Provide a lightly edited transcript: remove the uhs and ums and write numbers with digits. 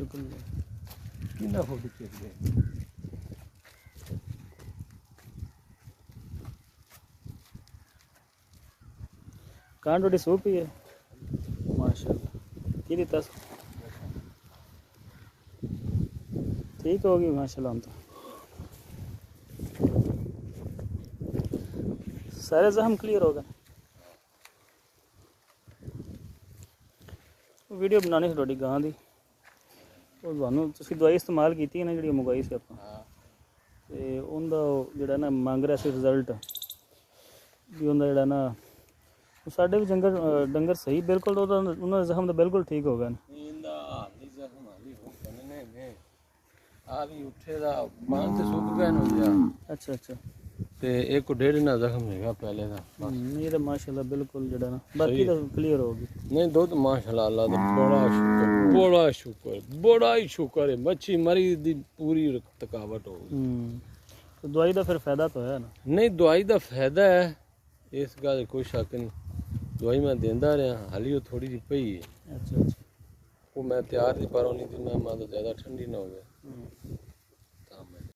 बिल्कुल कितना फोटो खींच गए। कांड रोटी सूप ही है माशाल्लाह की दी तस ठीक होगी माशाल्लाह। हम तो सारे जख्म क्लियर हो गए। वीडियो बनाने से थोड़ी गां दी और ਤੁਹਾਨੂੰ ਤੁਸੀਂ ਦਵਾਈ ਇਸਤੇਮਾਲ ਕੀਤੀ ਹੈ ਨਾ ਜਿਹੜੀ ਮੰਗਵਾਈ ਸੀ ਆਪਾਂ ਤੇ ਉਹਦਾ ਜਿਹੜਾ ਨਾ ਮੰਗ ਰਿਹਾ ਸੀ ਰਿਜ਼ਲਟ ਵੀ ਉਹਦਾ ਜਿਹੜਾ ਨਾ ਸਾਡੇ ਵੀ ਡੰਗਰ ਸਹੀ ਬਿਲਕੁਲ ਉਹਨਾਂ ਦਾ ਜ਼ਖਮ ਤਾਂ ਬਿਲਕੁਲ ਠੀਕ ਹੋ ਗਏ ਨੇ। ਇਹਦਾ ਹਾਲੀ ਜ਼ਖਮ ਹਾਲੀ ਹੋ ਬਣਨੇ ਨੇ ਆ ਵੀ ਉੱਥੇ ਦਾ ਮਾਂ ਤੇ ਸੁੱਕ ਗਏ ਨੂੰ ਜਾ। ਅੱਛਾ ਅੱਛਾ ਤੇ ਇੱਕ ਡੇਢ ਨਾ ਜ਼ਖਮ ਹੈਗਾ ਪਹਿਲੇ ਦਾ ਬਸ। ਇਹ ਤਾਂ ਮਾਸ਼ਾਅੱਲਾ ਬਿਲਕੁਲ ਜਿਹੜਾ ਨਾ ਬਾਕੀ ਤਾਂ ਕਲੀਅਰ ਹੋ ਗਈ। नहीं दुध माशाल्लाह अल्लाह दा बड़ा ही शुक्र है मच्छी मरी दी पूरी थकावट हो गई। तो दवाई का फिर फायदा तो है ना? नहीं दवाई का फायदा है इस गल कोई शक नहीं। दवाई मैं देंदा रहा हाली वो थोड़ी जी पई है। अच्छा अच्छा वो मैं तैयार थी पर नहीं थी मैं तो ज़्यादा ठंडी ना हो गया।